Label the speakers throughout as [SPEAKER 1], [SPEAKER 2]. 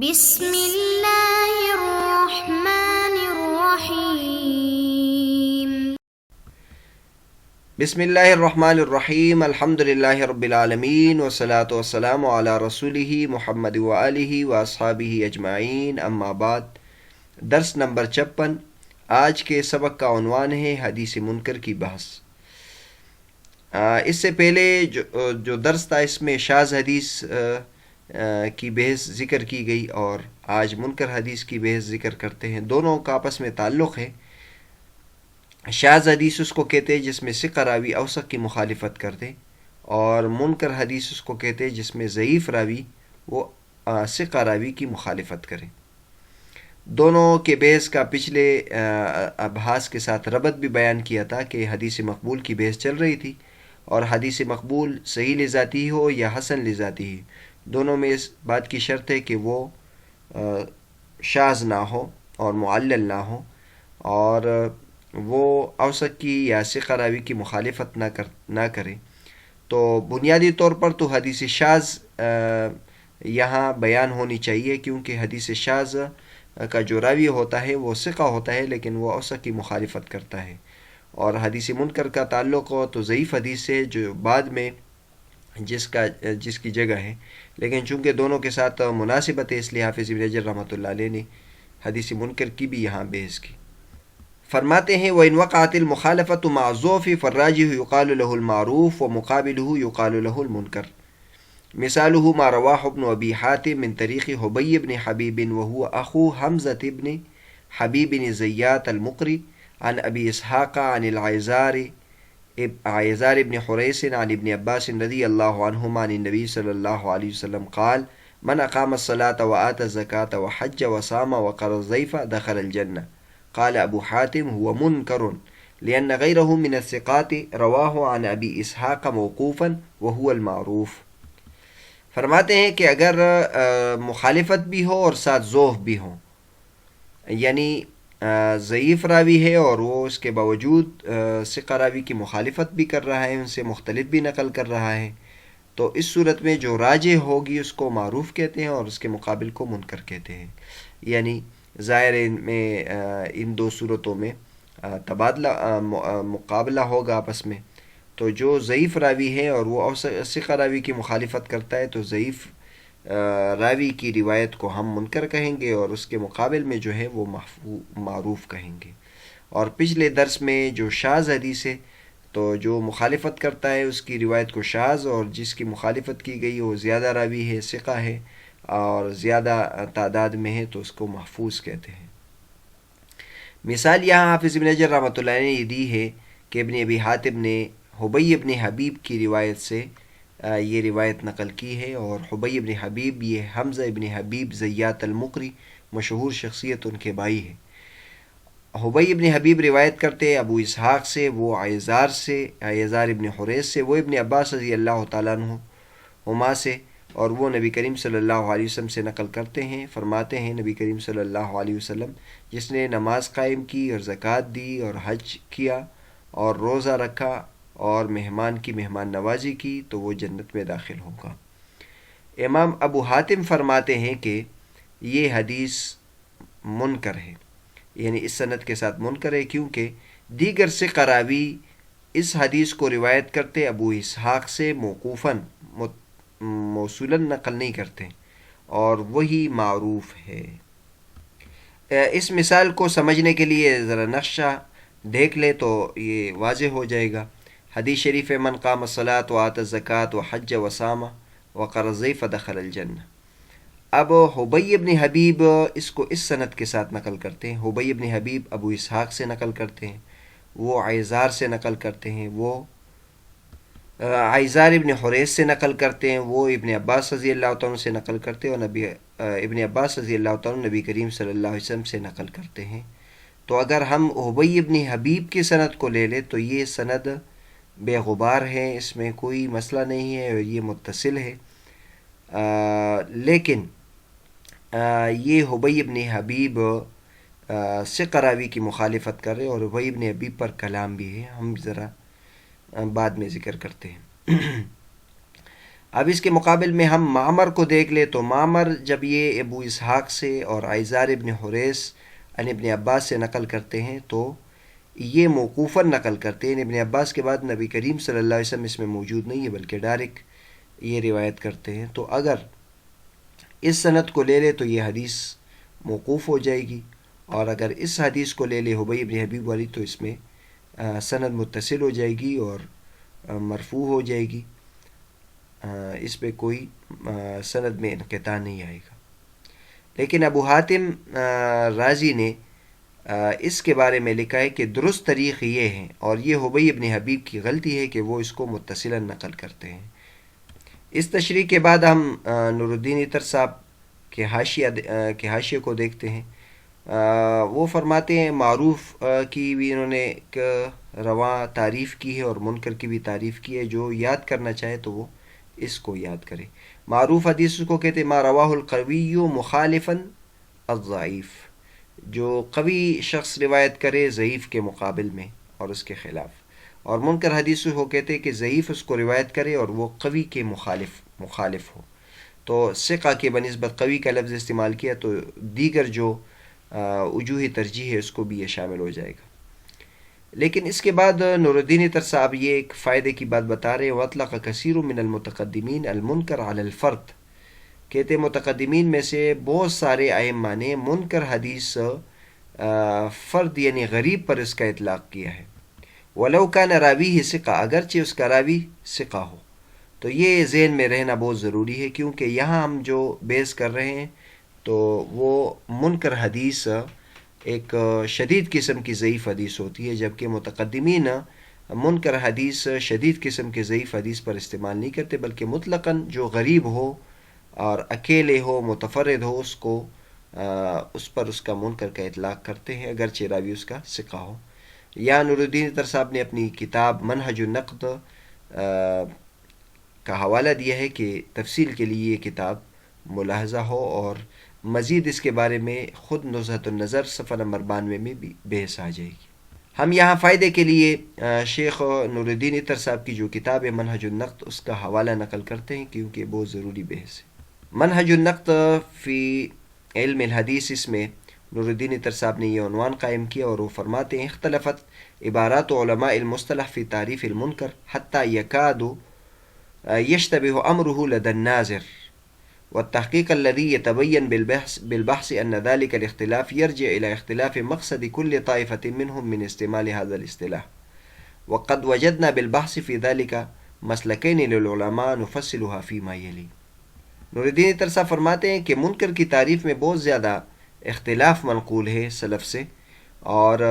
[SPEAKER 1] بسم اللہ الرحمن الرحیم۔
[SPEAKER 2] بسم اللہ الرحمن الرحیم، الحمد للہ رب العالمین، والصلاة والسلام علی رسولہ محمد وآلہ واصحابہ اجمعین، اما بعد۔ درس نمبر 56۔ آج کے سبق کا عنوان ہے حدیث منکر کی بحث۔ اس سے پہلے جو درس تھا اس میں شاذ حدیث کی بحث ذکر کی گئی اور آج منکر حدیث کی بحث ذکر کرتے ہیں۔ دونوں کا آپس میں تعلق ہے۔ شاذ حدیث اس کو کہتے ہیں جس میں ثقہ راوی اوثق کی مخالفت کرتے، اور منکر حدیث اس کو کہتے ہیں جس میں ضعیف راوی وہ ثقہ راوی کی مخالفت کرے۔ دونوں کے بحث کا پچھلے ابحاث کے ساتھ ربط بھی بیان کیا تھا کہ حدیث مقبول کی بحث چل رہی تھی، اور حدیث مقبول صحیح لذاتی ہو یا حسن لذاتی ہو، دونوں میں اس بات کی شرط ہے کہ وہ شاذ نہ ہو اور معلل نہ ہو، اور وہ اوثق کی یا ثقہ راوی کی مخالفت نہ کرے۔ تو بنیادی طور پر تو حدیث شاذ یہاں بیان ہونی چاہیے، کیونکہ حدیث شاذ کا جو راوی ہوتا ہے وہ ثقہ ہوتا ہے لیکن وہ اوثق کی مخالفت کرتا ہے، اور حدیث منکر کا تعلق تو ضعیف حدیث سے جو بعد میں جس کی جگہ ہے، لیکن چونکہ دونوں کے ساتھ مناسبت ہے اس لیے حافظ ابن حجر رحمۃ اللہ علیہ نے حدیث منکر کی بھی یہاں بحث کی۔ فرماتے ہیں وَإِنْ وَقَعَتِ الْمُخَالَفَةُ مَعَ الضَّعْفِ فَالرَّاجِحُ يُقَالُ لَهُ الْمَعْرُوفُ وَمُقَابِلُهُ يُقَالُ لَهُ الْمُنْكَرُ، مثاله ما رواه ابن أبي حاتم من طريق حبي بن حبيب وهو أخو حمزة بن حبيب الزيات المقري عن أبي إسحاق عن عيزار بن حريث عن ابن عباس رضي الله عنهما عن النبي صلى الله عليه وسلم قال من أقام الصلاة وآتى الزكاة وحج وصام وقر الضيف دخل الجنة۔ قال أبو حاتم هو منكر لأن غيره من الثقات رواه عن أبي إسحاق موقوفا وهو المعروف۔ فرماتے ہیں کہ اگر مخالفت بھی ہو اور ساتھ ضعف بھی ہو، یعنی ضعیف راوی ہے اور وہ اس کے باوجود ثقہ راوی کی مخالفت بھی کر رہا ہے، ان سے مختلف بھی نقل کر رہا ہے، تو اس صورت میں جو راجح ہوگی اس کو معروف کہتے ہیں اور اس کے مقابل کو منکر کہتے ہیں۔ یعنی ظاہر میں ان دو صورتوں میں مقابلہ ہوگا آپس میں، تو جو ضعیف راوی ہے اور وہ ثقہ راوی کی مخالفت کرتا ہے تو ضعیف راوی کی روایت کو ہم منکر کہیں گے اور اس کے مقابل میں جو ہے وہ معروف کہیں گے۔ اور پچھلے درس میں جو شاذ حدیث ہے تو جو مخالفت کرتا ہے اس کی روایت کو شاذ، اور جس کی مخالفت کی گئی وہ زیادہ راوی ہے، ثقہ ہے اور زیادہ تعداد میں ہے تو اس کو محفوظ کہتے ہیں۔ مثال یہاں حافظ ابن حجر رحمۃ اللہ نے یہ دی ہے کہ ابن ابی حاتم نے حبی ابن حبیب کی روایت سے یہ روایت نقل کی ہے، اور حبی ابن حبیب یہ حمزہ ابن حبیب زیات المقری مشہور شخصیت ان کے بھائی ہے۔ حبی ابن حبیب روایت کرتے ابو اسحاق سے، وہ عیزار ابن حریث سے، وہ ابن عباس رضی اللہ تعالیٰ عنہما سے، اور وہ نبی کریم صلی اللہ علیہ وسلم سے نقل کرتے ہیں۔ فرماتے ہیں نبی کریم صلی اللہ علیہ وسلم جس نے نماز قائم کی اور زکوٰۃ دی اور حج کیا اور روزہ رکھا اور مہمان کی مہمان نوازی کی تو وہ جنت میں داخل ہوگا۔ امام ابو حاتم فرماتے ہیں کہ یہ حدیث منکر ہے، یعنی اس سند کے ساتھ منکر ہے، کیونکہ دیگر ثقہ راوی اس حدیث کو روایت کرتے ابو اسحاق سے موقوفاً موصولاً نقل نہیں کرتے، اور وہی معروف ہے۔ اس مثال کو سمجھنے کے لیے ذرا نقشہ دیکھ لے تو یہ واضح ہو جائے گا۔ حدیث شریف من قام الصلاۃ وآتى الزکاۃ وحج وصام وقر الضیف دخل الجنہ۔ اب حبی ابن حبیب اس کو اس سند کے ساتھ نقل کرتے ہیں۔ حبی ابن حبیب ابو اسحاق سے نقل کرتے ہیں، وہ عیزار سے نقل کرتے ہیں، وہ عیزار ابن حریث سے نقل کرتے ہیں، وہ ابن عباس رضی اللہ تعالیٰ سے نقل کرتے ہیں، اور ابن عباس رضی اللہ تعالیٰ نبی کریم صلی اللہ علیہ وسلم سے نقل کرتے ہیں۔ تو اگر ہم حبی ابن حبیب کی سند کو لے لیں تو یہ سند بے غبار ہے، اس میں کوئی مسئلہ نہیں ہے اور یہ متصل ہے، لیکن یہ حبی ابن حبیب ثقہ راوی کی مخالفت کر رہے اور حبی ابن حبیب پر کلام بھی ہے، ہم ذرا بعد میں ذکر کرتے ہیں۔ اب اس کے مقابل میں ہم معمر کو دیکھ لیں تو معمر جب یہ ابو اسحاق سے اور عیزار ابن حریث عن ابن عباس سے نقل کرتے ہیں تو یہ موقوفاً نقل کرتے ہیں، ابن عباس کے بعد نبی کریم صلی اللہ علیہ وسلم اس میں موجود نہیں ہے بلکہ ڈائریکٹ یہ روایت کرتے ہیں. تو اگر اس سند کو لے لے تو یہ حدیث موقوف ہو جائے گی، اور اگر اس حدیث کو لے لے حبیب ابن حبیب والی تو اس میں سند متصل ہو جائے گی اور مرفوع ہو جائے گی، اس پہ کوئی سند میں انقطاع نہیں آئے گا. لیکن ابو حاتم رازی نے اس کے بارے میں لکھا ہے کہ درست طریق یہ ہے، اور یہ حبیب ابن حبیب کی غلطی ہے کہ وہ اس کو متصلا نقل کرتے ہیں. اس تشریح کے بعد ہم نور الدین عطر صاحب کے حاشیے کو دیکھتے ہیں. وہ فرماتے ہیں معروف کی بھی انہوں نے ایک رواں تعریف کی ہے اور منکر کی بھی تعریف کی ہے. جو یاد کرنا چاہے تو وہ اس کو یاد کرے. معروف حدیث کو کہتے ما رواہ القوی مخالفا الضعیف، جو قوی شخص روایت کرے ضعیف کے مقابل میں اور اس کے خلاف. اور منکر حدیث کو کہتے کہ ضعیف اس کو روایت کرے اور وہ قوی کے مخالف ہو. تو ثقہ کے بنسبت قوی کا لفظ استعمال کیا تو دیگر جو وجوہ ترجیح ہے اس کو بھی یہ شامل ہو جائے گا. لیکن اس کے بعد نور الدین عطر صاحب یہ ایک فائدے کی بات بتا رہے ہیں، وَأَطْلَقَ كَثِيرٌ مِّنَ الْمُتَقَدِّمِينَ الْمُنْكَرَ عَلَى الْفَرْدِ، کہتے متقدمین میں سے بہت سارے ائمہ نے منکر حدیث فرد یعنی غریب پر اس کا اطلاق کیا ہے. وَلَوْ كَانَ رَاوِيهِ ثِقَةٌ، اگرچہ اس کا راوی ثقہ ہو. تو یہ ذہن میں رہنا بہت ضروری ہے، کیونکہ یہاں ہم جو بیس کر رہے ہیں تو وہ منکر حدیث ایک شدید قسم کی ضعیف حدیث ہوتی ہے، جبکہ متقدمین منکر حدیث شدید قسم کے ضعیف حدیث پر استعمال نہیں کرتے، بلکہ مطلقاً جو غریب ہو اور اکیلے ہو متفرد ہو اس پر اس کا منکر کا اطلاق کرتے ہیں اگرچہ راوی اس کا ثقہ ہو. یا نور الدین عطر صاحب نے اپنی کتاب منہج النقد کا حوالہ دیا ہے کہ تفصیل کے لیے یہ کتاب ملاحظہ ہو، اور مزید اس کے بارے میں خود نزہۃ النظر صفحہ نمبر 92 میں بھی بحث آ جائے گی. ہم یہاں فائدے کے لیے شیخ نور الدین عطر صاحب کی جو کتاب ہے منہج النقد اس کا حوالہ نقل کرتے ہیں، کیونکہ بہت ضروری بحث ہے. منہج النقد فی علم الحدیث، اس میں نور الدین عطر صاحب نے یہ عنوان قائم کیا اور وہ فرماتے ہیں اختلفت عبارات علماء المصطلح فی تعریف المنکر حتی یکاد یشتبہ امرہ لدى الناظر، والتحقیق الذي يتبين بالبحث أن ذلك الاختلاف يرجع إلى اختلاف مقصد كل طائفة منهم من استعمال هذا الاصطلاح، وقد وجدنا بالبحث في ذلك مسلكين للعلماء نفصلها فيما يلي. نور الدین عطر صاحب فرماتے ہیں کہ منکر کی تعریف میں بہت زیادہ اختلاف منقول ہے سلف سے، اور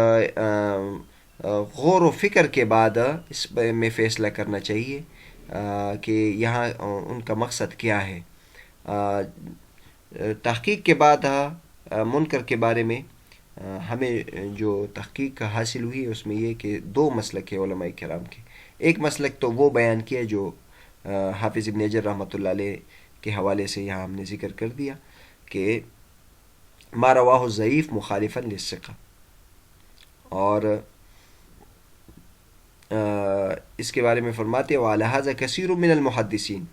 [SPEAKER 2] غور و فکر کے بعد اس میں فیصلہ کرنا چاہیے کہ یہاں ان کا مقصد کیا ہے. تحقیق کے بعد منکر کے بارے میں ہمیں جو تحقیق حاصل ہوئی ہے اس میں یہ کہ دو مسلک ہے علماء کرام کے. ایک مسلک تو وہ بیان کیا جو حافظ ابن حجر رحمۃ اللہ علیہ کے حوالے سے یہاں ہم نے ذکر کر دیا کہ ما رواہ الضعیف مخالفا للثقہ، اور اس کے بارے میں فرماتے وعلى هذا كثير من المحدثین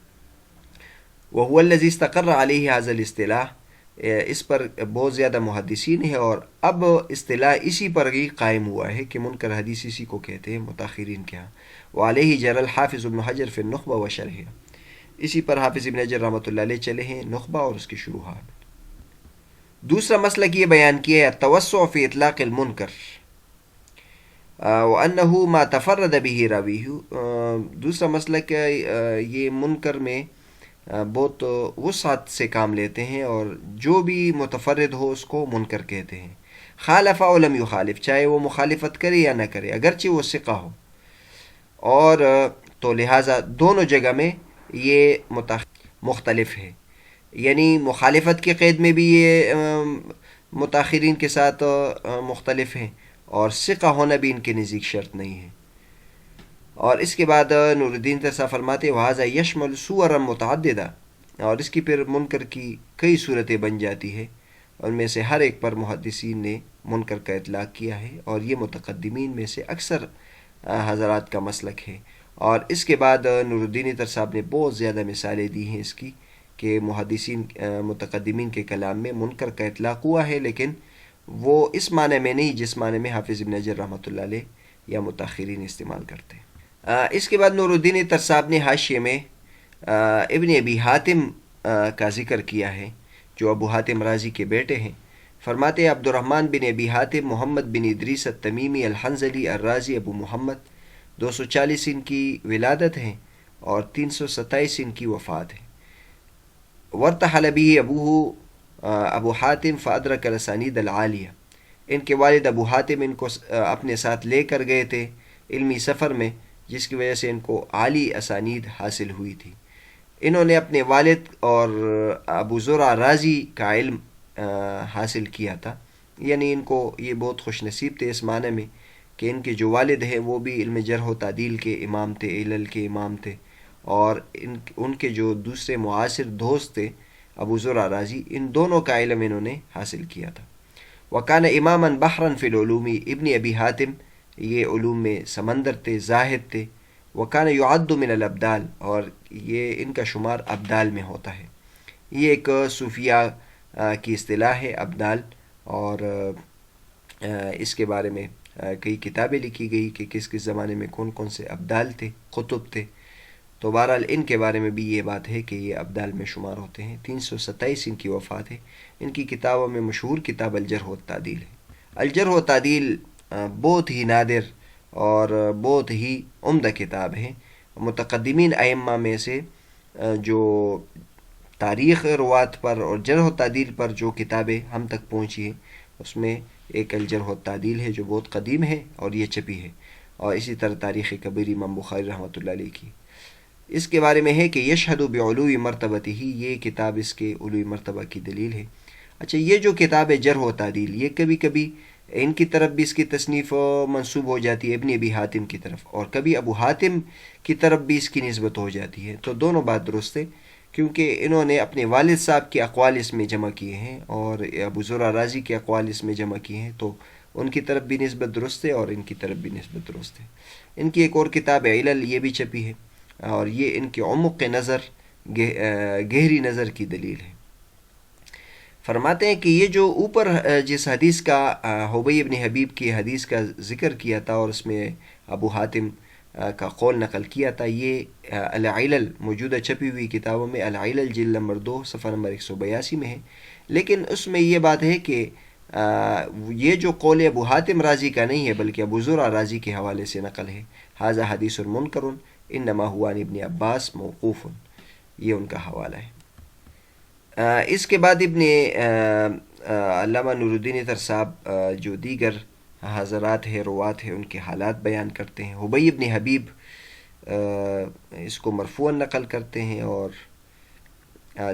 [SPEAKER 2] وهو الذي استقر عليه هذا الاصطلاح، اس پر بہت زیادہ محدثین ہیں اور اب اصطلاح اسی پر ہی قائم ہوا ہے کہ منکر حدیث اسی کو کہتے ہیں متاخرین کے ہاں. وعلیہ جر الحافظ ابن حجر فی النخبہ وشرحہ، اسی پر حافظ ابن حجر رحمۃ اللہ علیہ چلے ہیں نخبہ اور اس کی شروحات. دوسرا مسلک یہ بیان کیا ہے التوسع فی اطلاق المنکر وانہ ما تفرد به راویہ. دوسرا مسلک یہ منکر میں بہت وسعت سے کام لیتے ہیں اور جو بھی متفرد ہو اس کو منکر کہتے ہیں. خالف او لم یخالف، چاہے وہ مخالفت کرے یا نہ کرے اگرچہ وہ ثقہ ہو. اور تو لہٰذا دونوں جگہ میں یہ مختلف ہے، یعنی مخالفت کے قید میں بھی یہ متاخرین کے ساتھ مختلف ہیں، اور ثقہ ہونا بھی ان کے نزدیک شرط نہیں ہے. اور اس کے بعد نور الدین عطر فرماتے وہذا یشمل صورا متعددہ، اور اس کی پھر منکر کی کئی صورتیں بن جاتی ہے، ان میں سے ہر ایک پر محدثین نے منکر کا اطلاق کیا ہے، اور یہ متقدمین میں سے اکثر حضرات کا مسلک ہے. اور اس کے بعد نور الدین عطر صاحب نے بہت زیادہ مثالیں دی ہیں اس کی کہ محدثین متقدمین کے کلام میں منکر کا اطلاق ہوا ہے، لیکن وہ اس معنی میں نہیں جس معنی میں حافظ ابن حجر رحمۃ اللہ علیہ یا متاخرین استعمال کرتے ہیں۔ اس کے بعد نور الدین عطر صاحب نے حاشیے میں ابن ابی حاتم کا ذکر کیا ہے، جو ابو حاتم رازی کے بیٹے ہیں۔ فرماتے ہیں عبد الرحمن بن ابی حاتم محمد بن ادریس التمیمی الحنظلی الرازی ابو محمد، 240 ان کی ولادت ہے اور 327 ان کی وفات ہے۔ ورتحل به ابوہ ابو حاتم فادرک الاسانید العالیہ، ان کے والد ابو حاتم ان کو اپنے ساتھ لے کر گئے تھے علمی سفر میں، جس کی وجہ سے ان کو عالی اسانید حاصل ہوئی تھی۔ انہوں نے اپنے والد اور ابو زرع رازی کا علم حاصل کیا تھا، یعنی ان کو یہ بہت خوش نصیب تھے اس معنی میں کہ ان کے جو والد ہیں وہ بھی علم جرح و تعدیل کے امام تھے، علل کے امام تھے، اور ان کے جو دوسرے معاصر دوست تھے ابو زرع رازی، ان دونوں کا علم انہوں نے حاصل کیا تھا۔ وکان اماما بحرا فی العلوم، ابن ابی حاتم یہ علوم میں سمندر تھے، زاہد تھے۔ وکان یعد من الابدال، اور یہ ان کا شمار ابدال میں ہوتا ہے۔ یہ ایک صوفیہ کی اصطلاح ہے ابدال، اور اس کے بارے میں کئی کتابیں لکھی گئی کہ کس کس زمانے میں کون کون سے ابدال تھے، قطب تھے۔ تو بہرحال ان کے بارے میں بھی یہ بات ہے کہ یہ ابدال میں شمار ہوتے ہیں۔ 327 ان کی وفات ہے۔ ان کی کتابوں میں مشہور کتاب الجرح و تعدیل ہے۔ الجرح و تعدیل بہت ہی نادر اور بہت ہی عمدہ کتاب ہے۔ متقدمین ائمہ میں سے جو تاریخ روات پر اور جرح و تعدیل پر جو کتابیں ہم تک پہنچی ہیں، اس میں ایک الجرح و تعدیل ہے جو بہت قدیم ہے اور یہ چھپی ہے، اور اسی طرح تاریخ کبیر امام بخاری رحمۃ اللہ علیہ کی۔ اس کے بارے میں ہے کہ یشہد بعلو مرتبتہ، یہ کتاب اس کے علوی مرتبہ کی دلیل ہے۔ اچھا، یہ جو کتاب ہے جرح و تعدیل، یہ کبھی کبھی ان کی طرف بھی اس کی تصنیف منسوب ہو جاتی ہے ابن ابی حاتم کی طرف، اور کبھی ابو حاتم کی طرف بھی اس کی نسبت ہو جاتی ہے۔ تو دونوں بات درست ہے، کیونکہ انہوں نے اپنے والد صاحب کے اقوال اس میں جمع کیے ہیں اور ابو زرع رازی کے اقوال اس میں جمع کیے ہیں، تو ان کی طرف بھی نسبت درست ہے اور ان کی طرف بھی نسبت درست ہے۔ ان کی ایک اور کتاب علل یہ بھی چھپی ہے، اور یہ ان کے عمق نظر، گہری نظر کی دلیل ہے۔ فرماتے ہیں کہ یہ جو اوپر جس حدیث کا حبیب ابن حبیب کی حدیث کا ذکر کیا تھا اور اس میں ابو حاتم کا قول نقل کیا تھا، یہ العلل موجودہ چھپی ہوئی کتابوں میں العلل جلد نمبر 2 صفحہ نمبر 182 میں ہے، لیکن اس میں یہ بات ہے کہ یہ جو قول ابو حاتم رازی کا نہیں ہے بلکہ ابو زرع رازی کے حوالے سے نقل ہے۔ ھذا حدیث منکر انما هو عن ابن عباس موقوف، یہ ان کا حوالہ ہے۔ اس کے بعد ابن علامہ نور الدین عطر صاحب جو دیگر حضرات ہیں، روات ہیں، ان کے حالات بیان کرتے ہیں۔ حبیب ابن حبیب اس کو مرفوعاً نقل کرتے ہیں اور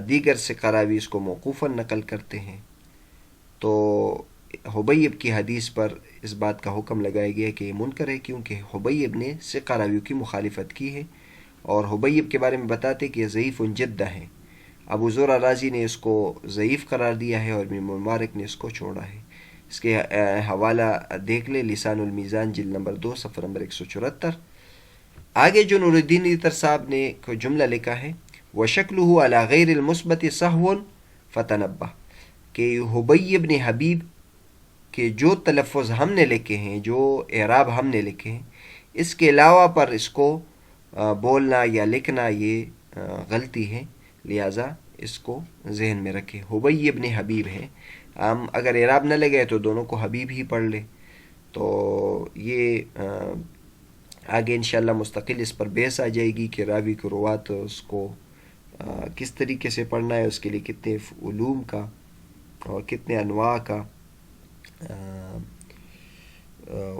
[SPEAKER 2] دیگر سے قراوی اس کو موقوفاً نقل کرتے ہیں۔ تو حبیب کی حدیث پر اس بات کا حکم لگایا گیا کہ یہ منکر ہے، کیونکہ حبیب نے سے قراویوں کی مخالفت کی ہے، اور حبیب کے بارے میں بتاتے کہ یہ ضعیف جدہ ہے۔ ابو زرع رازی نے اس کو ضعیف قرار دیا ہے اور ابن مبارک نے اس کو چھوڑا ہے۔ اس کے حوالہ دیکھ لے، لسان المیزان جلد نمبر 2 صفحہ نمبر 174۔ آگے جو نور الدین عطر صاحب نے کوئی جملہ لکھا ہے، وَشَكْلُهُ عَلَى غَيْرِ الْمُثْبَتِ سَهْوٌ فَتَنَبَّهْ، کہ حبیب ابن حبیب کے جو تلفظ ہم نے لکھے ہیں، جو اعراب ہم نے لکھے ہیں، اس کے علاوہ پر اس کو بولنا یا لکھنا یہ غلطی ہے، لہٰذا اس کو ذہن میں رکھیں۔ حبیب ابن حبیب ہے، ہم اگر اعراب نہ لگے تو دونوں کو حبیب ہی پڑھ لیں۔ تو یہ آگے انشاءاللہ مستقل اس پر بحث آ جائے گی کہ راوی کو روات اس کو کس طریقے سے پڑھنا ہے، اس کے لیے کتنے علوم کا اور کتنے انواع کا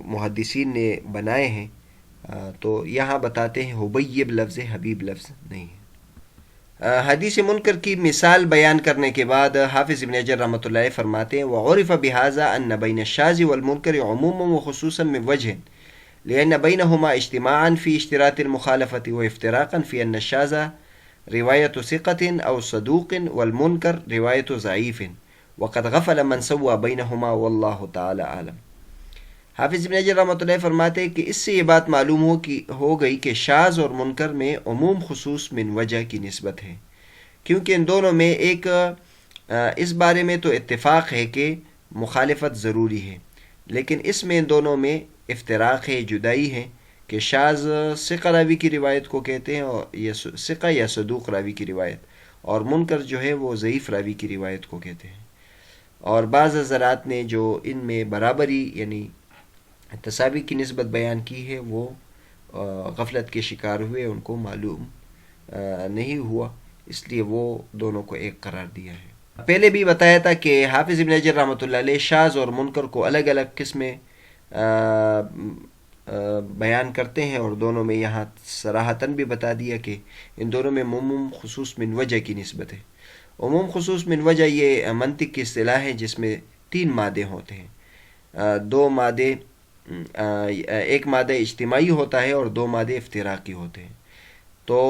[SPEAKER 2] محدثین نے بنائے ہیں۔ تو یہاں بتاتے ہیں حبیب لفظ حبیب لفظ نہیں ہے۔ حدیث منکر کی مثال بیان کرنے کے بعد حافظ ابن حجر رحمۃ اللہ علیہ فرماتے ہیں وعرف بهذا ان بین الشاذ والمنکر عموما وخصوصا من وجه لأن بينهما اجتماعا في اشتراط المخالفة وافتراقا في أن الشاذ رواية ثقة أو صدوق والمنكر رواية ضعيف وقد غفل من سوى بينهما والله تعالى أعلم۔ حافظ ابن حجر رحمۃ اللہ فرماتے ہیں کہ اس سے یہ بات معلوم ہو گئی کہ شاذ اور منکر میں عموم خصوص من وجہ کی نسبت ہے، کیونکہ ان دونوں میں ایک اس بارے میں تو اتفاق ہے کہ مخالفت ضروری ہے، لیکن اس میں ان دونوں میں افتراق ہے، جدائی ہے، کہ شاذ ثقہ راوی کی روایت کو کہتے ہیں اور یہ ثقہ یا صدوق راوی کی روایت، اور منکر جو ہے وہ ضعیف راوی کی روایت کو کہتے ہیں۔ اور بعض حضرات نے جو ان میں برابری یعنی تساوی کی نسبت بیان کی ہے وہ غفلت کے شکار ہوئے، ان کو معلوم نہیں ہوا، اس لیے وہ دونوں کو ایک قرار دیا ہے۔ پہلے بھی بتایا تھا کہ حافظ ابن حجر رحمۃ اللہ علیہ شاذ اور منکر کو الگ الگ قسمیں بیان کرتے ہیں، اور دونوں میں یہاں صراحتاً بھی بتا دیا کہ ان دونوں میں عموم خصوص من وجہ کی نسبت ہے۔ عموم خصوص من وجہ یہ منطق کی اصطلاح ہے جس میں 3 مادے ہوتے ہیں، 2 مادے، ایک مادہ اجتماعی ہوتا ہے اور 2 مادے افتراقی ہوتے ہیں۔ تو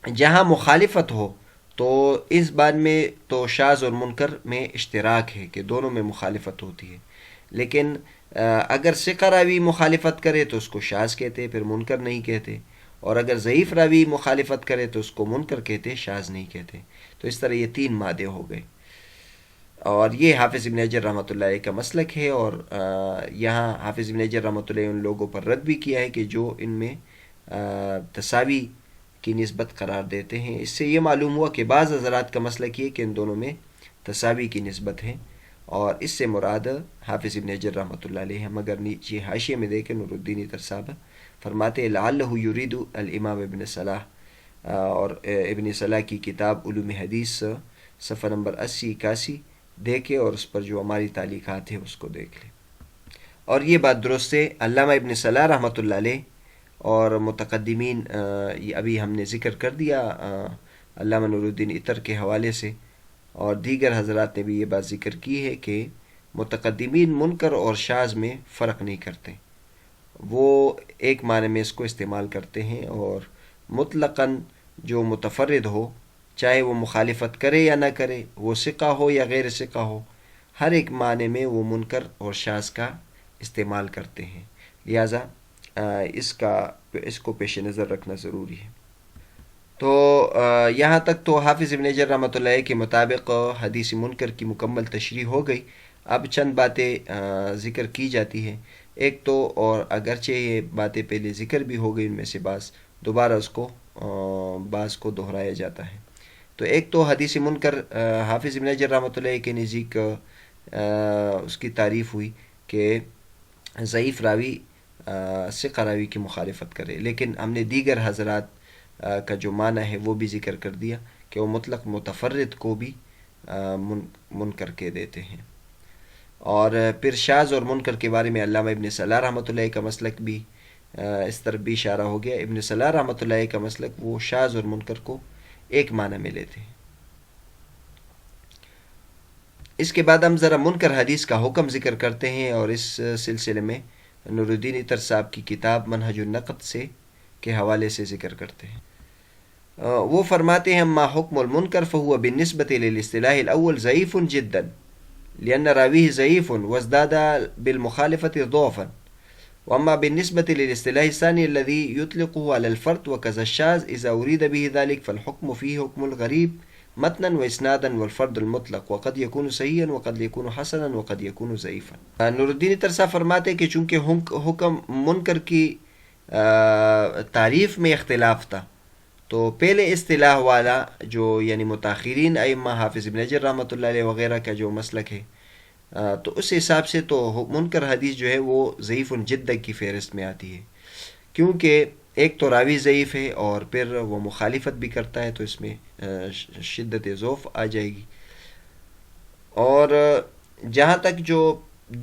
[SPEAKER 2] جہاں مخالفت ہو تو اس بات میں تو شاذ اور منکر میں اشتراک ہے کہ دونوں میں مخالفت ہوتی ہے، لیکن اگر ثقہ راوی مخالفت کرے تو اس کو شاذ کہتے، پھر منکر نہیں کہتے، اور اگر ضعیف راوی مخالفت کرے تو اس کو منکر کہتے، شاذ نہیں کہتے۔ تو اس طرح یہ 3 مادے ہو گئے، اور یہ حافظ ابن حجر رحمۃ اللہ علیہ کا مسلک ہے، اور یہاں حافظ ابن حجر رحمۃ اللہ علیہ ان لوگوں پر رد بھی کیا ہے کہ جو ان میں تساوی کی نسبت قرار دیتے ہیں۔ اس سے یہ معلوم ہوا کہ بعض حضرات کا مسلک یہ کہ ان دونوں میں تساوی کی نسبت ہے، اور اس سے مراد حافظ ابن حجر رحمۃ اللہ علیہ ہم اگر نیچے حاشیے میں دیکھیں نور الدین عطر صاحب فرماتے لعلہ یرید الامام ابن صلاح، اور ابن صلاح کی کتاب علوم حدیث صفحہ نمبر 80-81 دیکھے، اور اس پر جو ہماری تعلیقات ہیں اس کو دیکھ لیں۔ اور یہ بات درست ہے، علامہ ابن صلاح رحمۃ اللہ علیہ اور متقدمین، یہ ابھی ہم نے ذکر کر دیا علامہ نور الدین عطر کے حوالے سے، اور دیگر حضرات نے بھی یہ بات ذکر کی ہے کہ متقدمین منکر اور شاذ میں فرق نہیں کرتے، وہ ایک معنی میں اس کو استعمال کرتے ہیں، اور مطلقاً جو متفرد ہو چاہے وہ مخالفت کرے یا نہ کرے، وہ ثقہ ہو یا غیر ثقہ ہو، ہر ایک معنی میں وہ منکر اور شاذ کا استعمال کرتے ہیں، لہٰذا اس کو پیش نظر رکھنا ضروری ہے۔ تو یہاں تک تو حافظ ابن حجر رحمۃ اللہ کے مطابق حدیث منکر کی مکمل تشریح ہو گئی۔ اب چند باتیں ذکر کی جاتی ہیں، ایک تو، اور اگرچہ یہ باتیں پہلے ذکر بھی ہو گئی، ان میں سے دوبارہ بعض کو دہرایا جاتا ہے۔ تو ایک تو حدیث منکر حافظ ابن حجر رحمۃ اللہ کے نزدیک اس کی تعریف ہوئی کہ ضعیف راوی ثقہ راوی کی مخالفت کرے، لیکن ہم نے دیگر حضرات کا جو معنی ہے وہ بھی ذکر کر دیا کہ وہ مطلق متفرد کو بھی منکر کہہ دیتے ہیں۔ اور پھر شاذ اور منکر کے بارے میں علامہ ابن صلاح رحمۃ اللہ کا مسلک بھی اس طرف بھی اشارہ ہو گیا۔ ابن صلاح رحمۃ اللہ کا مسلک وہ شاذ اور منکر کو ایک معنی میں لیتے ہیں۔ اس کے بعد ہم ذرا منکر حدیث کا حکم ذکر کرتے ہیں، اور اس سلسلے میں نور الدین عطر صاحب کی کتاب منہج النقد کے حوالے سے ذکر کرتے ہیں۔ وہ فرماتے ہیں ما حکم المنکر فهو بالنسبة للاصطلاح الاول ضعیف جدا لأن راویہ ضعیف وازداد بالمخالفة ضعفا، واما بالنسبة للاصطلاح الثاني الذي يطلقه على الفرد وكذا الشاذ اذا اريد به ذلك فالحكم فيه حكم الغريب متنا واسنادا والفرد المطلق وقد يكون صحيحا وقد يكون حسنا وقد يكون ضعيفا۔ نور الدین عطر صاحب فرماتے ہیں کہ چونکہ حکم منکر کی تعریف میں اختلاف تھا، تو پہلے اصطلاح والا جو یعنی متاخرین ائمہ حافظ ابن حجر رحمۃ اللہ علیہ وغیرہ کا جو مسلک ہے، تو اس حساب سے تو منکر حدیث جو ہے وہ ضعیف جدا کی فہرست میں آتی ہے، کیونکہ ایک تو راوی ضعیف ہے اور پھر وہ مخالفت بھی کرتا ہے، تو اس میں شدت ضعف آ جائے گی۔ اور جہاں تک جو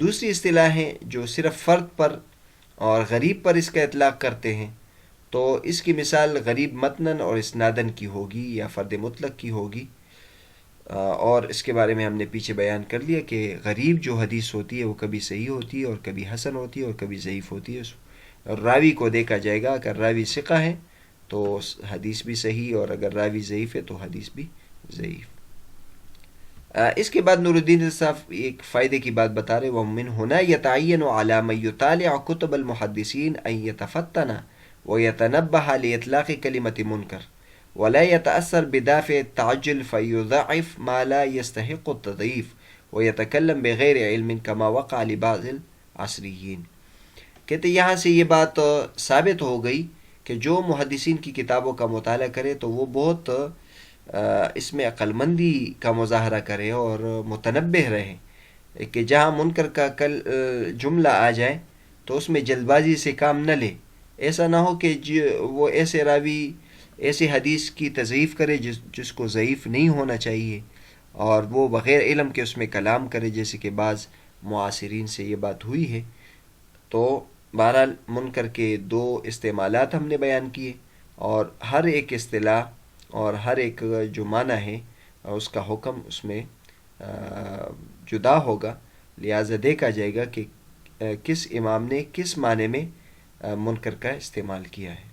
[SPEAKER 2] دوسری اصطلاح ہیں جو صرف فرد پر اور غریب پر اس کا اطلاق کرتے ہیں، تو اس کی مثال غریب متنن اور اسنادن کی ہوگی یا فرد مطلق کی ہوگی، اور اس کے بارے میں ہم نے پیچھے بیان کر لیا کہ غریب جو حدیث ہوتی ہے وہ کبھی صحیح ہوتی ہے اور کبھی حسن ہوتی ہے اور کبھی ضعیف ہوتی ہے، اور راوی کو دیکھا جائے گا، اگر راوی ثقہ ہے تو حدیث بھی صحیح، اور اگر راوی ضعیف ہے تو حدیث بھی ضعیف۔ اس کے بعد نور الدین صاحب ایک فائدے کی بات بتا رہے، وَمِنْ هُنَا يَتَعَيَّنُ عَلَى مَنْ يُطَالِعُ كُتُبَ الْمُحَدِّثِينَ أَنْ يَتَفَطَّنَ وَيَتَنَبَّهَ لِإِطْلَاقِ كَلِمَةِ مُنْكَرٍ وَلَا يَتَأَثَّرْ بِدَافِعِ التَّعَجُّلِ فَيُضَعِّفْ مَا لَا يَسْتَحِقُّ التَّضْعِيفَ وَيَتَكَلَّمْ بِغَيْرِ عِلْمٍ كَمَا وَقَعَ لِبَعْضِ الْعَصْرِيِّينَ۔ کہتے یہاں سے یہ بات ثابت ہو گئی کہ جو محدثین کی کتابوں کا مطالعہ کرے تو وہ بہت اس میں عقل مندی کا مظاہرہ کرے اور متنبہ رہے کہ جہاں منکر کا جملہ آ جائے تو اس میں جلد بازی سے کام نہ لے. ایسا نہ ہو کہ وہ ایسے راوی ایسی حدیث کی تضعیف کرے جس کو ضعیف نہیں ہونا چاہیے، اور وہ بغیر علم کے اس میں کلام کرے، جیسے کہ بعض معاصرین سے یہ بات ہوئی ہے. تو بہرحال منکر کے دو استعمالات ہم نے بیان کیے، اور ہر ایک اصطلاح اور ہر ایک جو معنی ہے اس کا حکم اس میں جدا ہوگا. لہٰذا دیکھا جائے گا کہ کس امام نے کس معنی میں منکر کا استعمال کیا ہے.